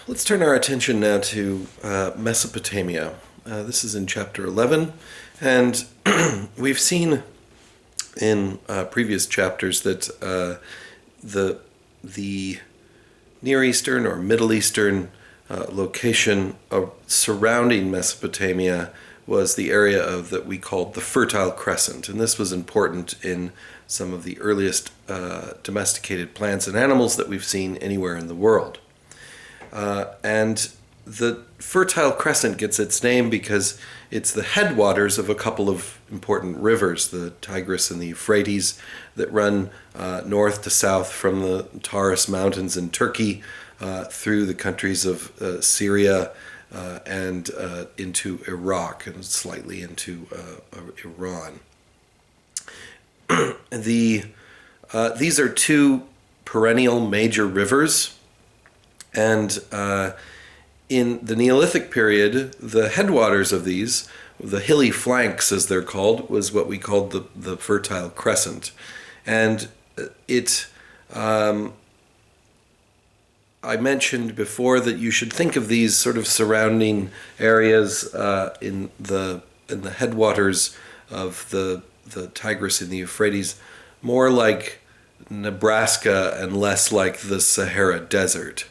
let's turn our attention now to Mesopotamia. This is in chapter 11, and we've seen in previous chapters that the Near Eastern or Middle Eastern location surrounding Mesopotamia was the area that we called the Fertile Crescent, and this was important in some of the earliest domesticated plants and animals that we've seen anywhere in the world. And the Fertile Crescent gets its name because it's the headwaters of a couple of important rivers, the Tigris and the Euphrates, that run north to south from the Taurus Mountains in Turkey through the countries of Syria and into Iraq and slightly into Iran. These are two perennial major rivers, and in the Neolithic period, the headwaters of these, the hilly flanks as they're called, was what we called the Fertile Crescent. And I mentioned before that you should think of these sort of surrounding areas in the headwaters of the Tigris and the Euphrates more like Nebraska and less like the Sahara Desert.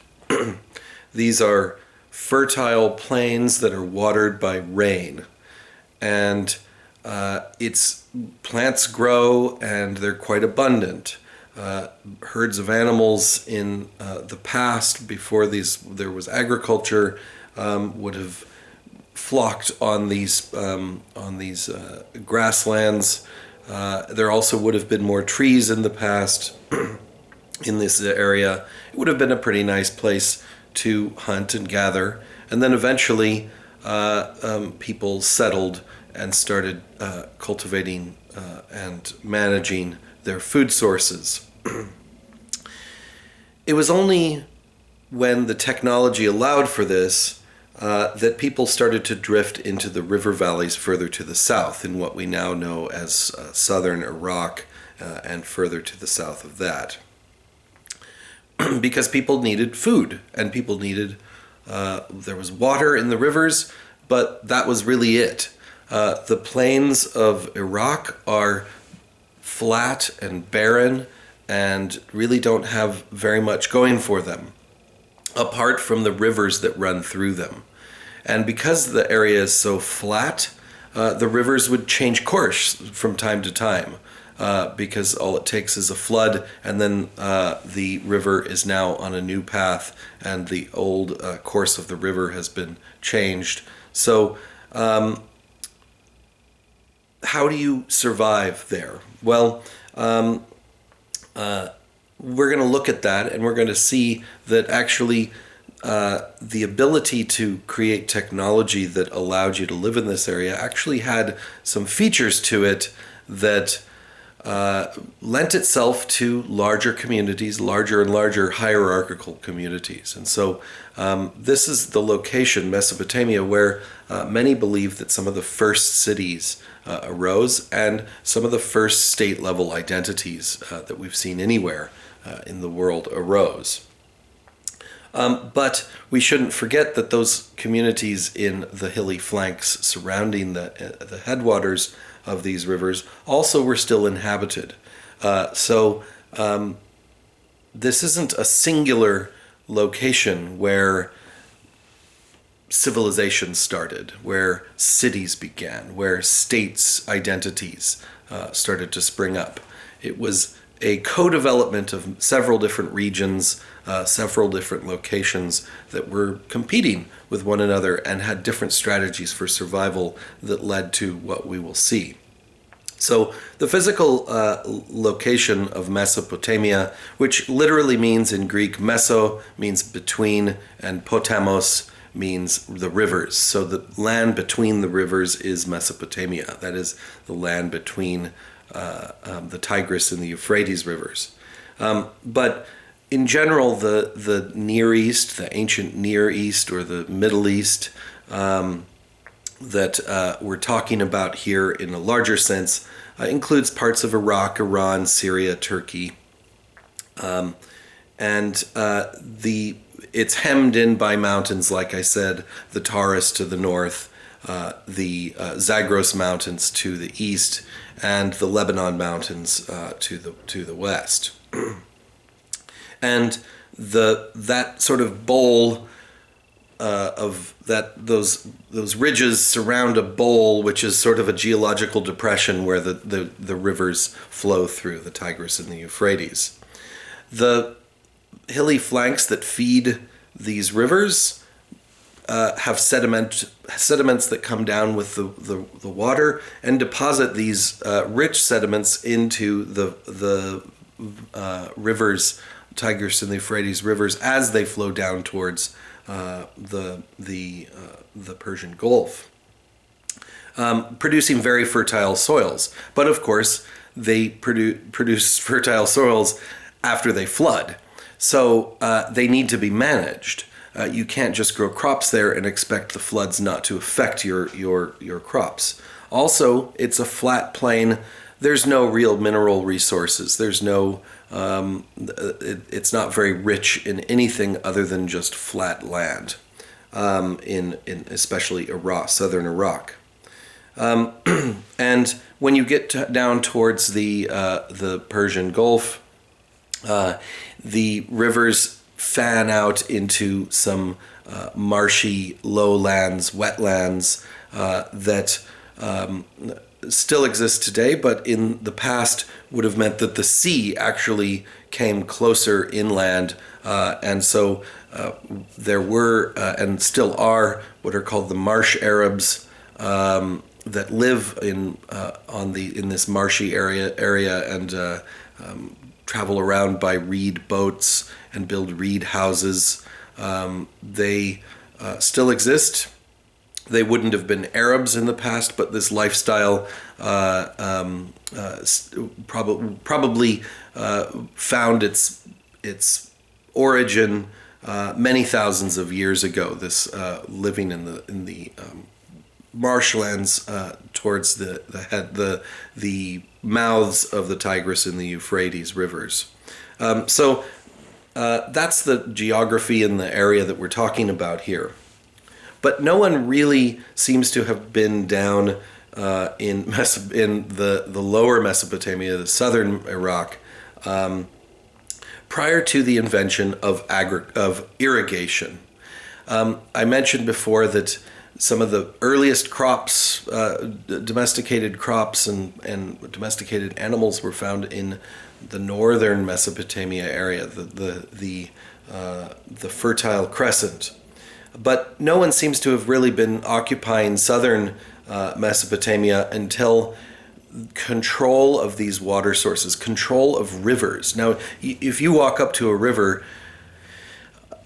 These are fertile plains that are watered by rain, and plants grow and they're quite abundant. Herds of animals in the past, before there was agriculture, would have flocked on these grasslands. There also would have been more trees in the past in this area. It would have been a pretty nice place to hunt and gather. And then eventually people settled and started cultivating and managing their food sources. It was only when the technology allowed for this that people started to drift into the river valleys further to the south in what we now know as southern Iraq and further to the south of that. Because people needed food and people needed, there was water in the rivers, but that was really it. The plains of Iraq are flat and barren and really don't have very much going for them, apart from the rivers that run through them. And because the area is so flat, the rivers would change course from time to time. Because all it takes is a flood, and then the river is now on a new path, and the old course of the river has been changed. So, how do you survive there? Well, we're going to look at that, and we're going to see that actually the ability to create technology that allowed you to live in this area actually had some features to it that lent itself to larger communities, larger and larger hierarchical communities. And so this is the location, Mesopotamia, where many believe that some of the first cities arose and some of the first state-level identities that we've seen anywhere in the world arose. But we shouldn't forget that those communities in the hilly flanks surrounding the headwaters of these rivers also were still inhabited. So this isn't a singular location where civilization started, where cities began, where states' identities started to spring up. It was a co-development of several different regions, several different locations that were competing with one another and had different strategies for survival that led to what we will see. So the physical location of Mesopotamia, which literally means in Greek, meso means between, and potamos means the rivers. So the land between the rivers is Mesopotamia. That is the land between the Tigris and the Euphrates rivers. But in general, the Near East, the ancient Near East or the Middle East that we're talking about here in a larger sense includes parts of Iraq, Iran, Syria, Turkey. And the it's hemmed in by mountains, like I said, the Taurus to the north, the Zagros Mountains to the east, and the Lebanon Mountains to the west. And that sort of bowl of that those ridges surround a bowl, which is sort of a geological depression where the rivers flow through, the Tigris and the Euphrates. The hilly flanks that feed these rivers have sediments that come down with the water and deposit these rich sediments into the rivers, Tigris and the Euphrates rivers, as they flow down towards the Persian Gulf, producing very fertile soils. But of course, they produce fertile soils after they flood, so they need to be managed. You can't just grow crops there and expect the floods not to affect your crops. Also, it's a flat plain. There's no real mineral resources. There's no it's not very rich in anything other than just flat land, in especially Iraq, southern Iraq. And when you get down towards the Persian Gulf, the rivers fan out into some marshy lowlands, wetlands that still exist today, but in the past would have meant that the sea actually came closer inland, and so there were and still are what are called the marsh Arabs that live in this marshy area and travel around by reed boats and build reed houses. They still exist. They wouldn't have been Arabs in the past, but this lifestyle probably found its origin many thousands of years ago. This living in the marshlands towards the mouths of the Tigris and the Euphrates rivers. So that's the geography in the area that we're talking about here. But no one really seems to have been down in the lower Mesopotamia, the southern Iraq, prior to the invention of irrigation. I mentioned before that some of the earliest crops, domesticated crops and domesticated animals, were found in the northern Mesopotamia area, the Fertile Crescent. But no one seems to have really been occupying southern Mesopotamia until control of these water sources, control of rivers. Now, if you walk up to a river,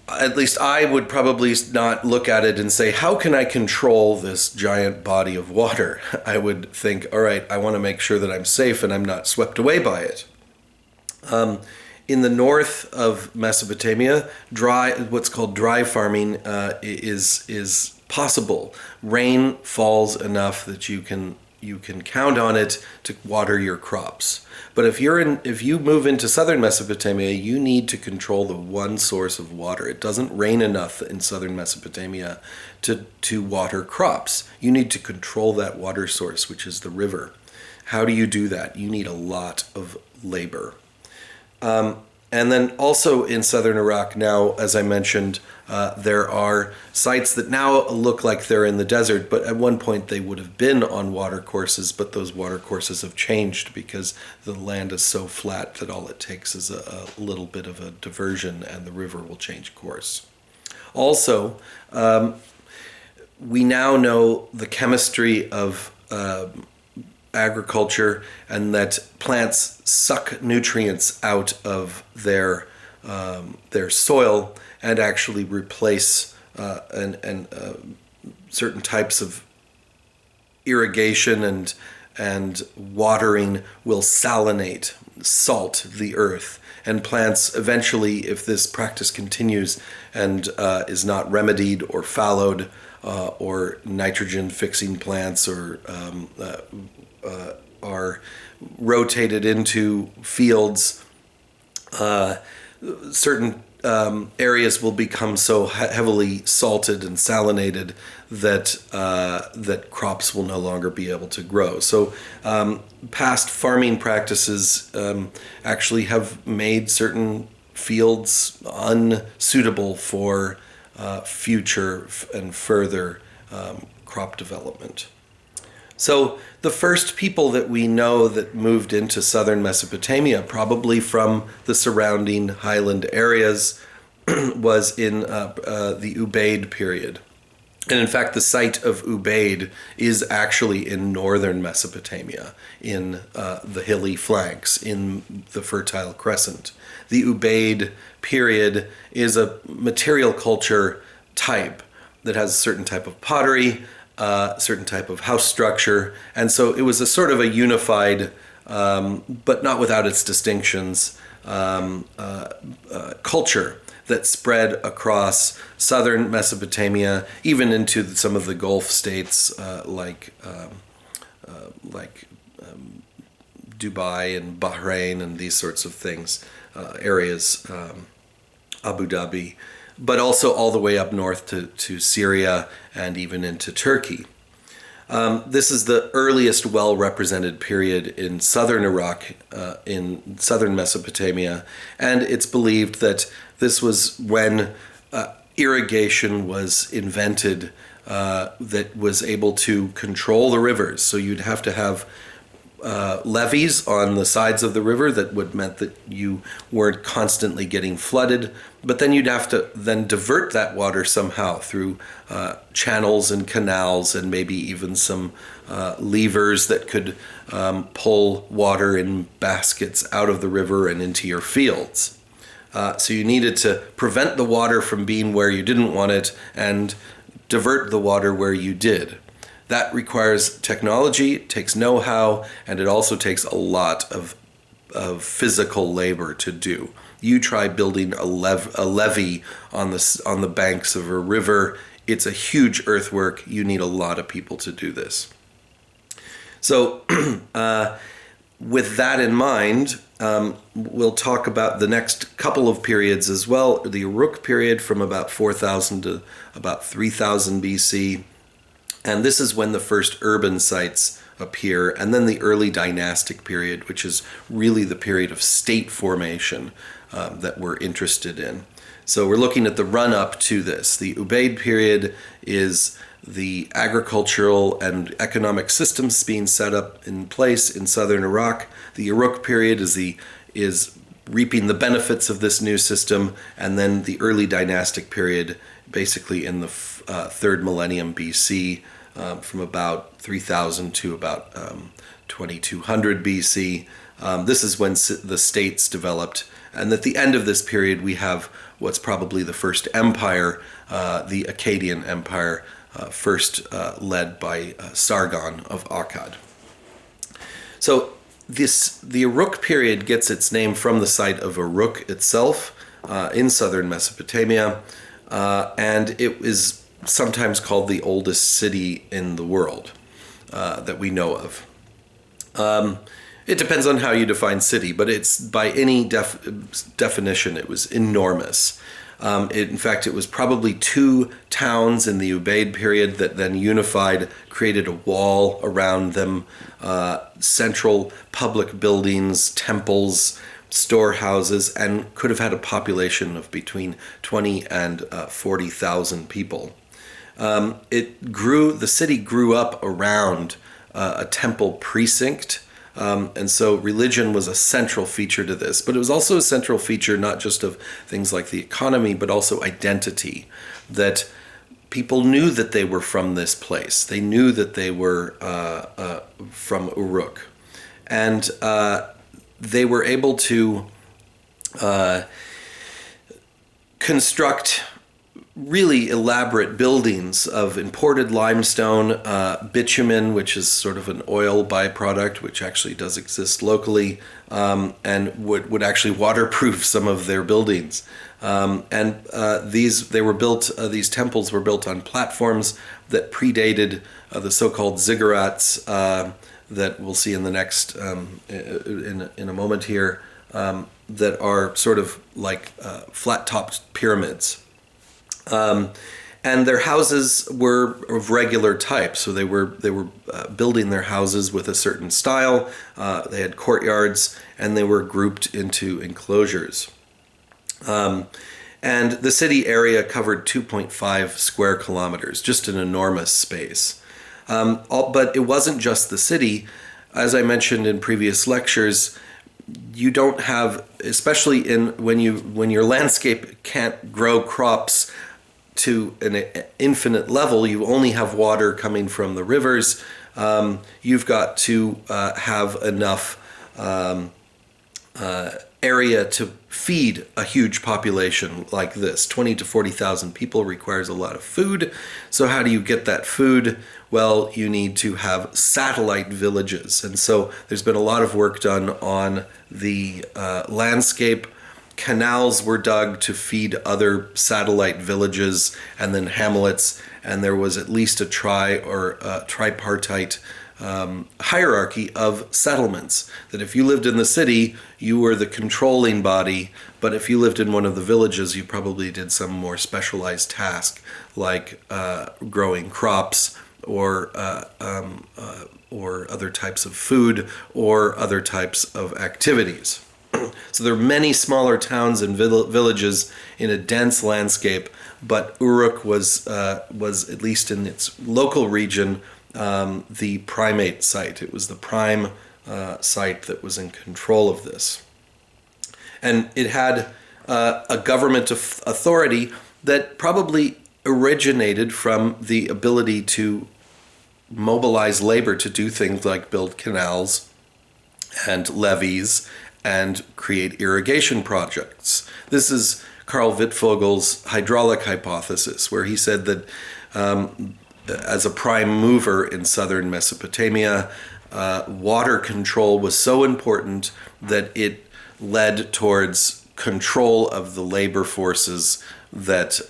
at least I would probably not look at it and say, how can I control this giant body of water? I would think, all right, I want to make sure that I'm safe and I'm not swept away by it. In the north of Mesopotamia, what's called dry farming is possible. Rain falls enough that you can count on it to water your crops. But if you move into southern Mesopotamia, you need to control the one source of water. It doesn't rain enough in southern Mesopotamia to water crops. You need to control that water source, which is the river. How do you do that? You need a lot of labor. And then also in southern Iraq now, as I mentioned, there are sites that now look like they're in the desert, but at one point they would have been on water courses, but those water courses have changed because the land is so flat that all it takes is a little bit of a diversion and the river will change course. Also, we now know the chemistry of agriculture, and that plants suck nutrients out of their soil and actually replace certain types of irrigation and watering will salt the earth. And plants eventually, if this practice continues and is not remedied or fallowed, or nitrogen fixing plants or are rotated into fields, certain areas will become so heavily salted and salinated that that crops will no longer be able to grow. So past farming practices actually have made certain fields unsuitable for future and further crop development. So the first people that we know that moved into southern Mesopotamia, probably from the surrounding highland areas, was in the Ubaid period. And in fact, the site of Ubaid is actually in northern Mesopotamia, in the hilly flanks, in the Fertile Crescent. The Ubaid period is a material culture type that has a certain type of pottery, certain type of house structure, and so it was a sort of a unified, but not without its distinctions, culture that spread across southern Mesopotamia, even into some of the Gulf states like Dubai and Bahrain and these sorts of things, areas, Abu Dhabi, but also all the way up north to Syria and even into Turkey. This is the earliest well-represented period in southern Iraq, in southern Mesopotamia, and it's believed that this was when irrigation was invented that was able to control the rivers. So you'd have to have levees on the sides of the river that meant that you weren't constantly getting flooded, but then you'd have to then divert that water somehow through channels and canals and maybe even some levers that could pull water in baskets out of the river and into your fields. So you needed to prevent the water from being where you didn't want it and divert the water where you did. That requires technology, it takes know-how, and it also takes a lot of physical labor to do. You try building a levee on the banks of a river. It's a huge earthwork. You need a lot of people to do this. So with that in mind, we'll talk about the next couple of periods as well. The Uruk period from about 4000 to about 3000 BC. And this is when the first urban sites appear, and then the early dynastic period, which is really the period of state formation that we're interested in. So we're looking at the run-up to this. The Ubaid period is the agricultural and economic systems being set up in place in southern Iraq. The Uruk period is reaping the benefits of this new system, and then the early dynastic period, basically in the third millennium BC, from about 3000 to about 2200 BC. This is when the states developed, and at the end of this period we have what's probably the first empire, the Akkadian Empire, first led by Sargon of Akkad. So the Uruk period gets its name from the site of Uruk itself in southern Mesopotamia, and it is sometimes called the oldest city in the world that we know of. It depends on how you define city, but it's by any definition, it was enormous. In fact, it was probably two towns in the Ubaid period that then unified, created a wall around them, central public buildings, temples, storehouses, and could have had a population of between 20 and 40,000 people. The city grew up around a temple precinct, and so religion was a central feature to this. But it was also a central feature not just of things like the economy, but also identity, that people knew that they were from this place. They knew that they were from Uruk. And they were able to construct really elaborate buildings of imported limestone, bitumen, which is sort of an oil byproduct, which actually does exist locally, and would actually waterproof some of their buildings. These temples were built on platforms that predated the so-called ziggurats that we'll see in the next in a moment here. that are sort of like flat-topped pyramids. And their houses were of regular type, so they were building their houses with a certain style. They had courtyards, and they were grouped into enclosures. And the city area covered 2.5 square kilometers, just an enormous space. But it wasn't just the city. As I mentioned in previous lectures, you don't have, especially when your landscape can't grow crops to an infinite level, you only have water coming from the rivers. You've got to have enough area to feed a huge population like this. 20 to 40,000 people requires a lot of food. So how do you get that food? Well, you need to have satellite villages. And so there's been a lot of work done on the landscape. Canals were dug to feed other satellite villages and then hamlets, and there was at least a tripartite hierarchy of settlements. That if you lived in the city, you were the controlling body, but if you lived in one of the villages, you probably did some more specialized task, like growing crops or other types of food or other types of activities. So there are many smaller towns and villages in a dense landscape, but Uruk was at least in its local region, the primate site. It was the prime site that was in control of this. And it had a government authority that probably originated from the ability to mobilize labor to do things like build canals and levees and create irrigation projects. This is Carl Wittfogel's hydraulic hypothesis, where he said that as a prime mover in southern Mesopotamia, water control was so important that it led towards control of the labor forces that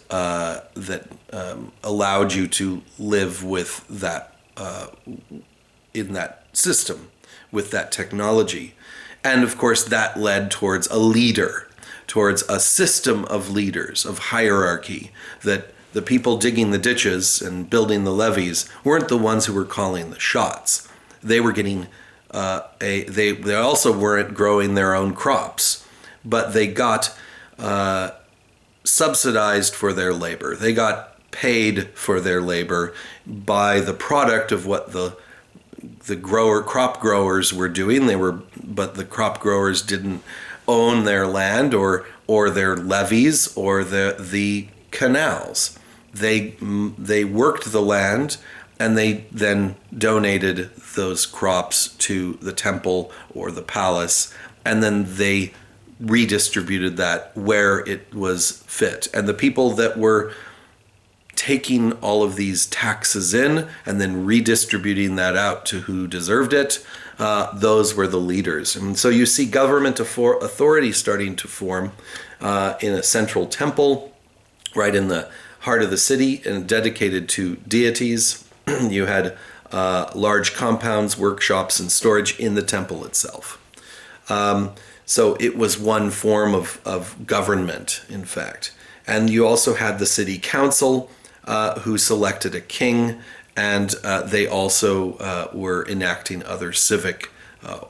allowed you to live with that in that system, with that technology. And of course, that led towards a leader, towards a system of leaders, of hierarchy, that the people digging the ditches and building the levees weren't the ones who were calling the shots. They were getting they also weren't growing their own crops, but they got subsidized for their labor. They got paid for their labor by the product of what the crop growers were doing. But the crop growers didn't own their land or their levees or the canals. They worked the land, and they then donated those crops to the temple or the palace, and then they redistributed that where it was fit. And the people that were taking all of these taxes in and then redistributing that out to who deserved it, those were the leaders. And so you see government authority starting to form in a central temple right in the heart of the city and dedicated to deities. You had large compounds, workshops, and storage in the temple itself. So it was one form of government, in fact. And you also had the city council, who selected a king, and they also were enacting other civic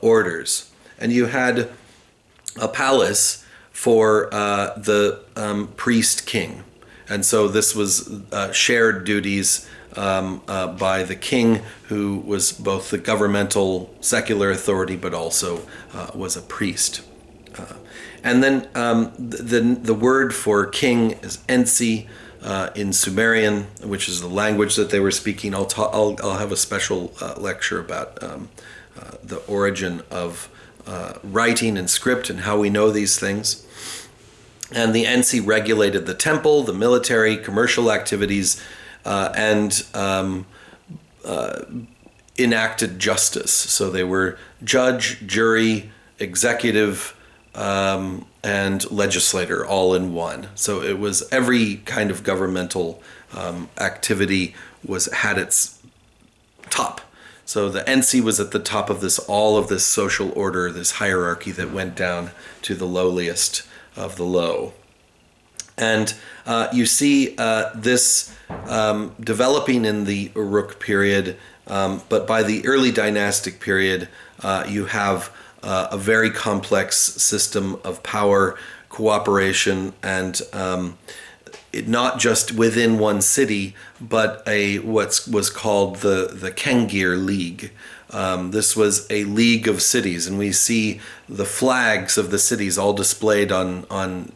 orders. And you had a palace for the priest king. And so this was shared duties by the king, who was both the governmental secular authority, but also was a priest. And then the word for king is Ensi in Sumerian, which is the language that they were speaking. I'll have a special lecture about the origin of writing and script and how we know these things. And the Ensi regulated the temple, the military, commercial activities, and enacted justice. So they were judge, jury, executive, and legislator all in one. So it was every kind of governmental activity had its top. So the Ensi was at the top of all of this social order, this hierarchy that went down to the lowliest of the low. And you see this developing in the Uruk period, but by the early dynastic period, you have a very complex system of power, cooperation, and not just within one city, but what was called the Kengir League. This was a league of cities, and we see the flags of the cities all displayed on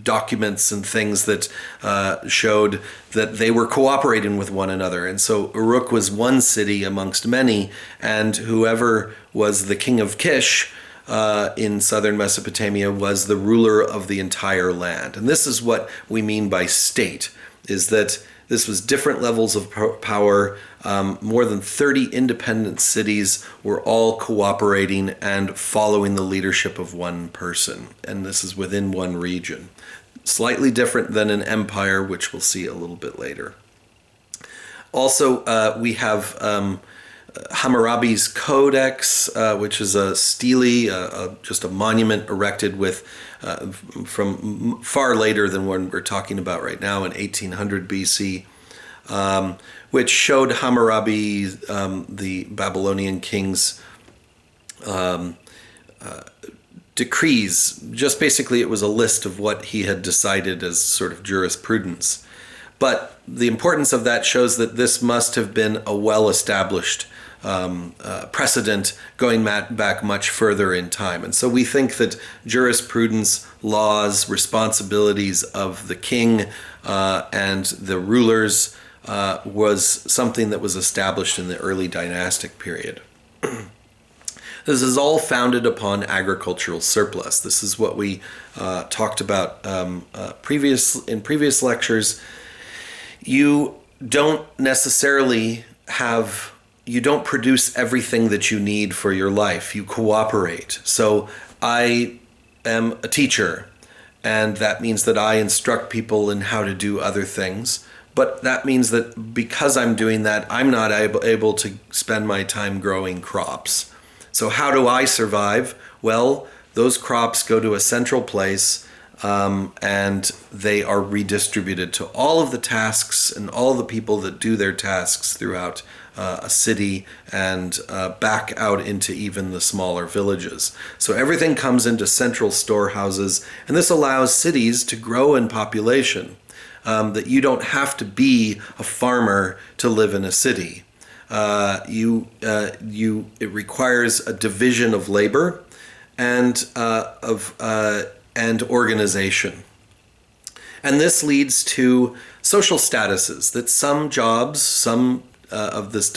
documents and things that showed that they were cooperating with one another. And so Uruk was one city amongst many, and whoever was the king of Kish in southern Mesopotamia was the ruler of the entire land. And this is what we mean by state, is that this was different levels of power. More than 30 independent cities were all cooperating and following the leadership of one person. And this is within one region. Slightly different than an empire, which we'll see a little bit later. Also, we have Hammurabi's Codex, which is a stele, just a monument erected with from far later than one we're talking about right now in 1800 BC, which showed Hammurabi, the Babylonian king's decrees. Just basically, it was a list of what he had decided as sort of jurisprudence. But the importance of that shows that this must have been a well-established precedent going back much further in time. And so we think that jurisprudence, laws, responsibilities of the king and the rulers was something that was established in the early dynastic period. This is all founded upon agricultural surplus. This is what we talked about in previous lectures. You don't necessarily you don't produce everything that you need for your life. You cooperate. So I am a teacher, and that means that I instruct people in how to do other things. But that means that because I'm doing that, I'm not able to spend my time growing crops. So how do I survive? Well, those crops go to a central place, and they are redistributed to all of the tasks and all the people that do their tasks throughout a city and back out into even the smaller villages. So everything comes into central storehouses, and this allows cities to grow in population, that you don't have to be a farmer to live in a city. It requires a division of labor and organization. And this leads to social statuses, that some jobs, some of this